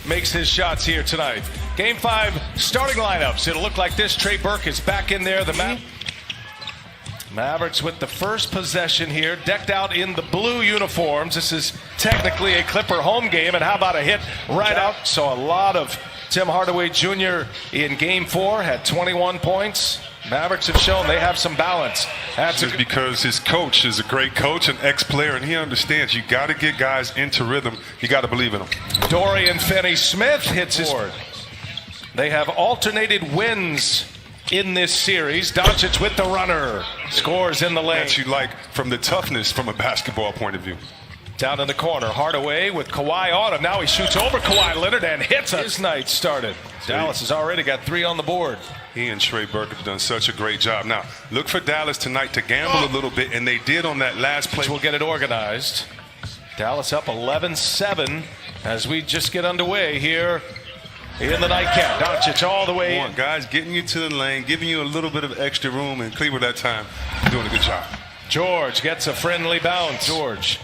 makes his shots here tonight. Game 5 starting lineups. It'll look like this. Trey Burke is back in there. The Mavericks with the first possession here, decked out in the blue uniforms. This is technically a Clipper home game, and how about a hit right out? So a lot of Tim Hardaway Jr. in Game 4, had 21 points. Mavericks have shown they have some balance. That's because his coach is a great coach, an ex-player, and he understands you got to get guys into rhythm. You got to believe in them. Dorian Finney-Smith hits his board. They have alternated wins in this series. Doncic with the runner, scores in the lane. That you like from the toughness from a basketball point of view. Down in the corner, Hardaway with Kawhi on him. Now he shoots over Kawhi Leonard and hits it. His night started. Dallas has already got 3 on the board. He and Trey Burke have done such a great job. Now, look for Dallas tonight to gamble a little bit, and they did on that last play. We'll get it organized. Dallas up 11-7 as we just get underway here in the nightcap. Doncic all the way in. Guys getting you to the lane, giving you a little bit of extra room, and Cleveland that time doing a good job. George gets a friendly bounce. George.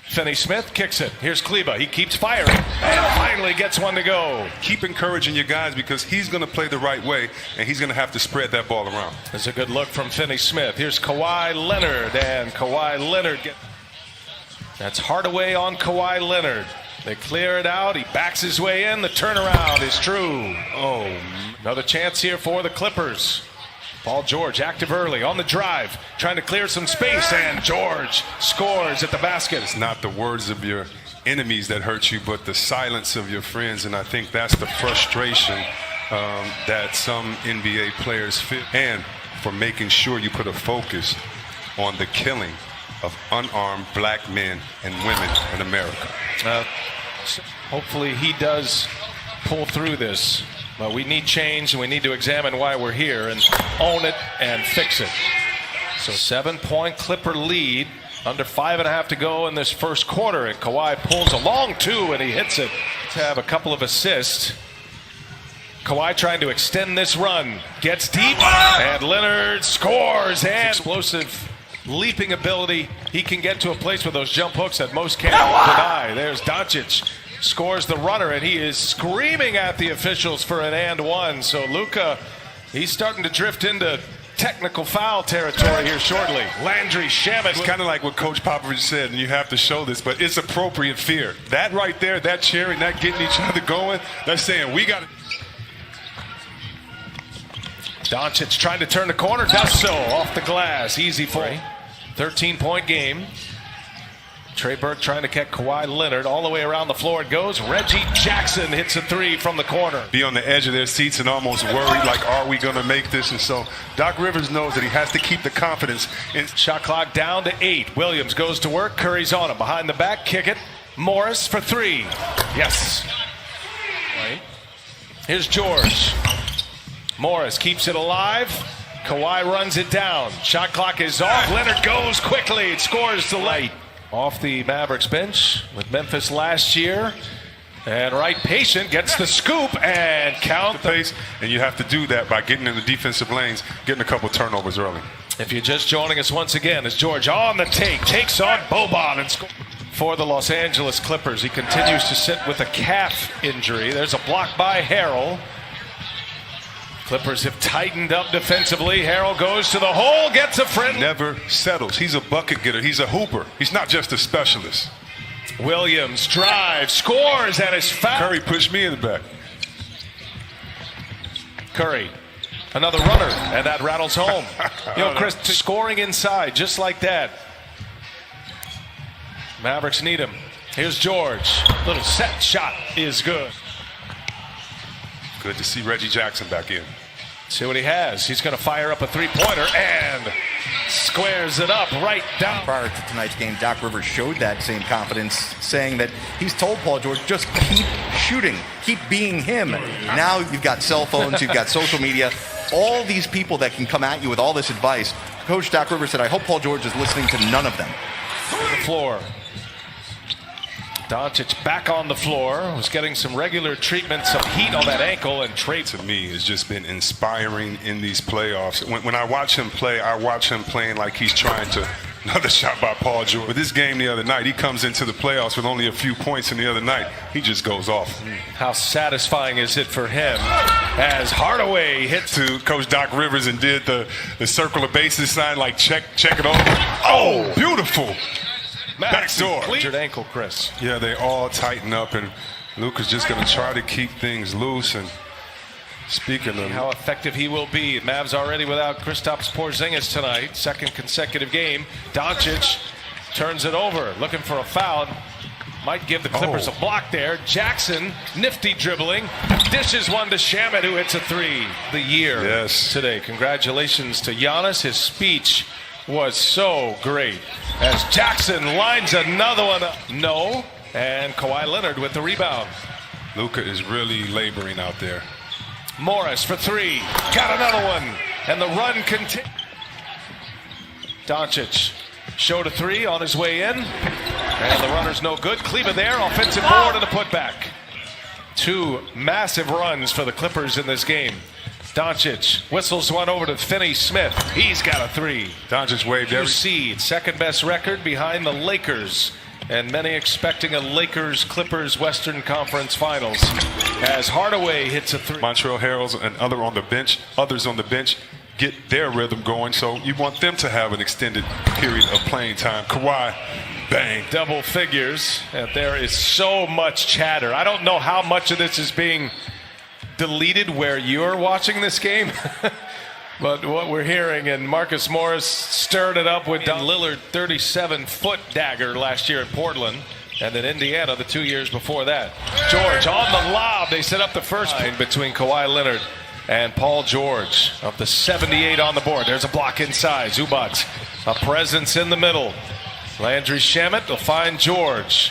Finney-Smith kicks it. Here's Kleba. He keeps firing and finally gets one to go. Keep encouraging your guys because he's going to play the right way, and he's going to have to spread that ball around. That's a good look from Finney-Smith. Here's Kawhi Leonard, and Kawhi Leonard. That's Hardaway on Kawhi Leonard. They clear it out. He backs his way in. The turnaround is true. Oh, another chance here for the Clippers. Paul George active early on the drive, trying to clear some space, and George scores at the basket. It's not the words of your enemies that hurt you, but the silence of your friends, and I think that's the frustration that some NBA players feel, and for making sure you put a focus on the killing of unarmed black men and women in America. Hopefully he does pull through this. But we need change, and we need to examine why we're here and own it and fix it. So 7-point Clipper lead, under 5.5 to go in this first quarter, and Kawhi pulls a long 2 and he hits it to have a couple of assists. Kawhi trying to extend this run, gets deep, and Leonard scores. And explosive leaping ability. He can get to a place with those jump hooks that most can't deny. There's Doncic. Scores the runner, and he is screaming at the officials for an and one. So Luka, he's starting to drift into technical foul territory here shortly. Landry Shamet. It's kind of like what Coach Popovich said, and you have to show this, but it's appropriate fear. That right there, that cheering, that getting each other going, they're saying we got it. Doncic trying to turn the corner, does so off the glass. Easy for him. 13-point game. Trey Burke trying to catch Kawhi Leonard. All the way around the floor it goes. Reggie Jackson hits a 3 from the corner. Be on the edge of their seats and almost worried, like, are we going to make this? And so Doc Rivers knows that he has to keep the confidence. Shot clock down to 8. Williams goes to work. Curry's on him. Behind the back, kick it. Morris for 3. Yes. Right. Here's George. Morris keeps it alive. Kawhi runs it down. Shot clock is off. Leonard goes quickly. It scores the late. Off the Mavericks bench with Memphis last year. And Wright patient gets the scoop and count the pace. And you have to do that by getting in the defensive lanes, getting a couple turnovers early. If you're just joining us once again, as George on the take, takes on Boban and scores. For the Los Angeles Clippers, he continues to sit with a calf injury. There's a block by Harrell. Clippers have tightened up defensively. Harrell goes to the hole, gets a friend. Never settles. He's a bucket getter. He's a hooper. He's not just a specialist. Williams drives, scores, and is fouled. Curry pushed me in the back. Curry, another runner, and that rattles home. You know, Chris, scoring inside just like that. Mavericks need him. Here's George. Little set shot is good. Good to see Reggie Jackson back in. See what he has. He's going to fire up a 3-pointer and squares it up right down. Prior to tonight's game, Doc Rivers showed that same confidence, saying that he's told Paul George, just keep shooting, keep being him. Now you've got cell phones, you've got social media, all these people that can come at you with all this advice. Coach Doc Rivers said, I hope Paul George is listening to none of them. On the floor. Doncic back on the floor, was getting some regular treatment, some heat on that ankle, and Trey. To me, has just been inspiring in these playoffs. When I watch him play, I watch him playing like he's trying to Another shot by Paul George. With this game the other night, he comes into the playoffs with only a few points, and the other night, he just goes off. How satisfying is it for him as Hardaway hits to Coach Doc Rivers and did the circle of bases sign, like check it over. Oh, beautiful. Backdoor. Injured ankle, Chris. Yeah, they all tighten up, and Luka's just going to try to keep things loose. And speaking of how effective he will be, Mavs already without Kristaps Porzingis tonight, second consecutive game. Doncic turns it over, looking for a foul. Might give the Clippers a block there. Jackson, nifty dribbling, dishes one to Shamet, who hits a three. The year today. Congratulations to Giannis. His speech was so great as Jackson lines another one up. No, and Kawhi Leonard with the rebound. Luka is really laboring out there. Morris for three. Got another one. And the run continues. Doncic showed a three on his way in. And the runner's no good. Kleba there. Offensive board and a putback. Two massive runs for the Clippers in this game. Doncic whistles one over to Finney-Smith. He's got a three. Doncic waved every seed. Second best record behind the Lakers. And many expecting a Lakers-Clippers Western Conference Finals as Hardaway hits a three. Montreal Heralds and others on the bench get their rhythm going, so you want them to have an extended period of playing time. Kawhi, bang. Double figures. And there is so much chatter. I don't know how much of this is being deleted where you're watching this game. But what we're hearing, and Marcus Morris stirred it up with Lillard 37-foot dagger last year in Portland, and then Indiana the 2 years before that. George on the lob. They set up the first between Kawhi Leonard and Paul George. Up to 78 on the board. There's a block inside. Zubac, a presence in the middle. Landry Shamet will find George.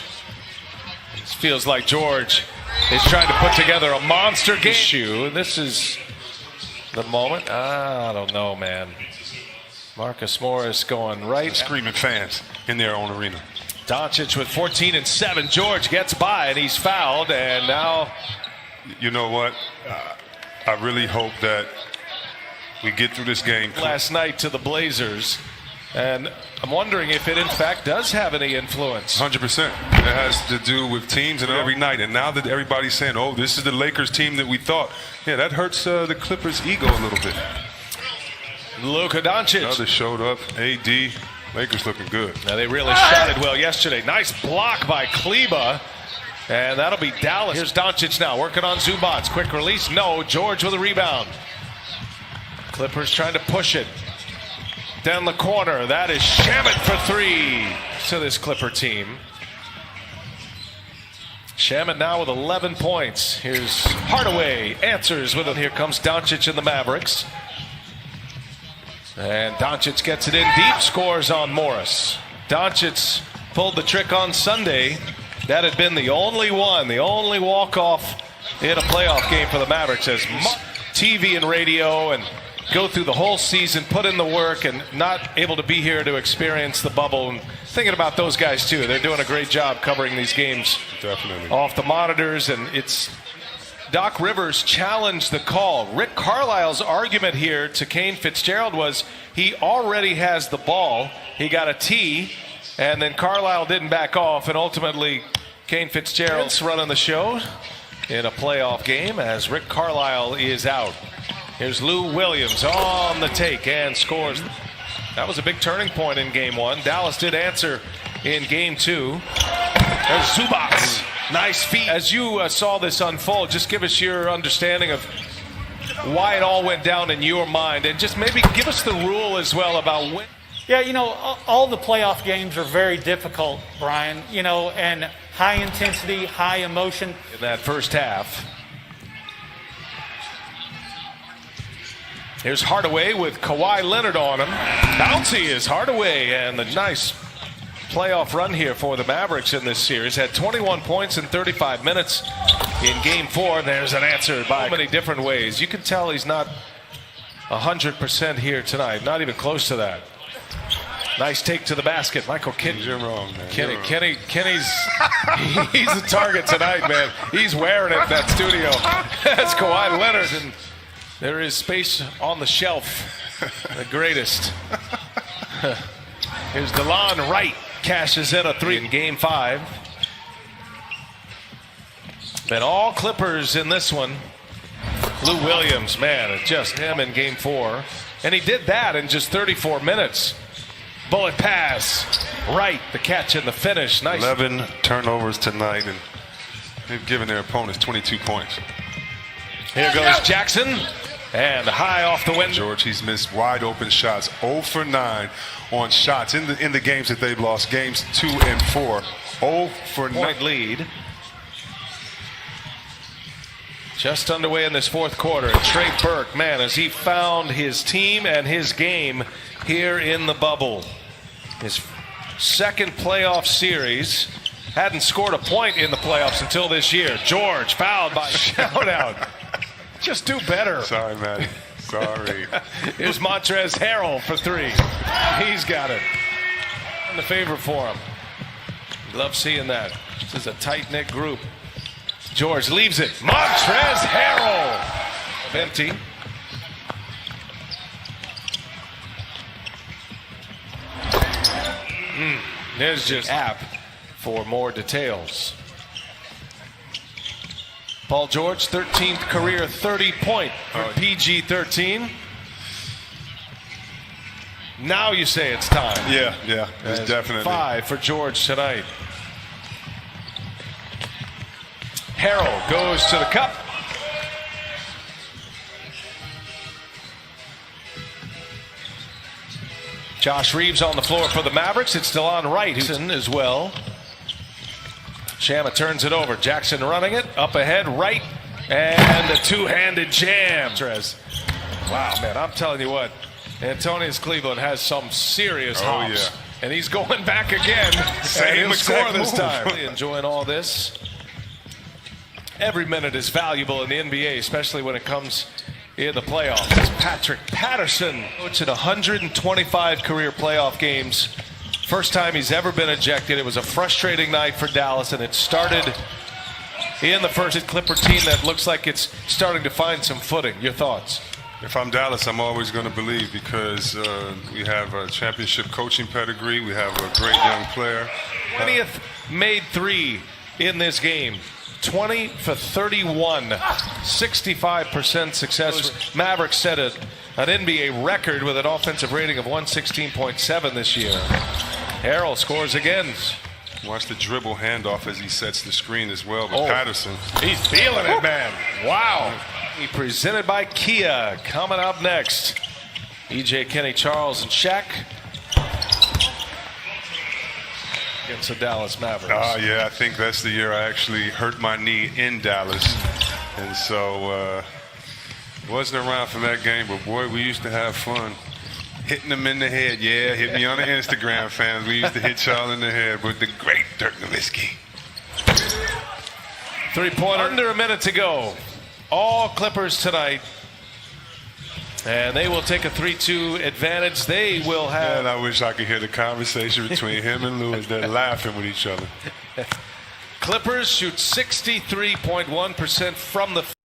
This feels like George is trying to put together a monster game. This is the moment. I don't know, man. Marcus Morris going right. Screaming fans in their own arena. Doncic with 14 and 7. George gets by and he's fouled. And now, you know what? I really hope that we get through this game. Last night to the Blazers. And I'm wondering if it in fact does have any influence. 100%. It has to do with teams and every night. And now that everybody's saying, oh, this is the Lakers team that we thought. Yeah, that hurts the Clippers' ego a little bit. Luka Doncic. Others showed up. AD. Lakers looking good. Now they really shot it well yesterday. Nice block by Kleba. And that'll be Dallas. Here's Doncic now working on Zubac. Quick release. No. George with a rebound. Clippers trying to push it. Down the corner. That is Shamet for three to this Clipper team. Shamet now with 11 points. Here's Hardaway. Answers with it. Here comes Doncic and the Mavericks. And Doncic gets it in deep. Scores on Morris. Doncic pulled the trick on Sunday. That had been the only one, the only walk-off in a playoff game for the Mavericks. As TV and radio and go through the whole season, put in the work, and not able to be here to experience the bubble. And thinking about those guys, too. They're doing a great job covering these games. Definitely. Off the monitors, and it's Doc Rivers challenged the call. Rick Carlisle's argument here to Kane Fitzgerald was he already has the ball. He got a tee, and then Carlisle didn't back off, and ultimately Kane Fitzgerald's running the show in a playoff game as Rick Carlisle is out. Here's Lou Williams on the take and scores. That was a big turning point in game one. Dallas did answer in game two. There's Zubac. Nice feet. As you saw this unfold, just give us your understanding of why it all went down in your mind, and just maybe give us the rule as well about when. Yeah, you know, all the playoff games are very difficult, Brian, you know, and high intensity, high emotion. In that first half. Here's Hardaway with Kawhi Leonard on him. Bouncy is Hardaway, and the nice playoff run here for the Mavericks in this series. Had 21 points in 35 minutes in game four. There's an answer by many different ways. You can tell he's not 100% here tonight, not even close to that. Nice take to the basket. Michael Kidd. You're wrong, man. Kenny's he's the target tonight, man. He's wearing it in that studio. That's Kawhi Leonard, and there is space on the shelf. The greatest. Here's DeLon Wright cashes in a 3 in Game 5. And all Clippers in this one. Lou Williams, man, it's just him in Game 4. And he did that in just 34 minutes. Bullet pass. Right, the catch and the finish. Nice. 11 turnovers tonight, and they've given their opponents 22 points. Here goes Jackson. And high off the window. George, he's missed wide open shots. 0 for 9 on shots in the games that they've lost. Games 2 and 4. 0 for 9. Lead. Just underway in this fourth quarter. And Trey Burke, man, as he found his team and his game here in the bubble. His second playoff series. Hadn't scored a point in the playoffs until this year. George fouled by shout out. Just do better. Sorry, Maddie. Sorry. Here's Montrezl Harrell for 3. He's got it. In the favor for him. Love seeing that. This is a tight-knit group. George leaves it. Montrezl Harrell. Empty. There's just app for more details. Paul George, 13th career 30-point for PG-13. Now you say it's time. Yeah, it's definitely 5 for George tonight. Harrell goes to the cup. Josh Reeves on the floor for the Mavericks. It's still on Wright, who's in as well. Shamma turns it over. Jackson running it. Up ahead, Wright. And a two-handed jam. Wow, man, I'm telling you what. Antonius Cleveland has some serious hops. Yeah. And he's going back again. Same and he'll score this move. time. Really enjoying all this. Every minute is valuable in the NBA, especially when it comes in the playoffs. It's Patrick Patterson. It's in 125 career playoff games. First time he's ever been ejected. It was a frustrating night for Dallas, and it started in the first Clipper team that looks like it's starting to find some footing. Your thoughts? If I'm Dallas, I'm always going to believe because we have a championship coaching pedigree. We have a great young player. 20th made 3 in this game. 20 for 31, 65% success. Mavericks set an NBA record with an offensive rating of 116.7 this year. Harrell scores again. Watch the dribble handoff as he sets the screen as well with Patterson. He's feeling it, man. Wow. Presented by Kia. Coming up next, EJ, Kenny, Charles, and Shaq against the Dallas Mavericks. Yeah, I think that's the year I actually hurt my knee in Dallas. And so wasn't around for that game, but boy, we used to have fun. Hitting them in the head. Yeah, hit me on the Instagram, fans. We used to hit y'all in the head with the great Dirk Nowitzki. 3-pointer. Under a minute to go. All Clippers tonight. And they will take a 3-2 advantage. They will have. And I wish I could hear the conversation between him and Lewis. They're laughing with each other. Clippers shoot 63.1% from the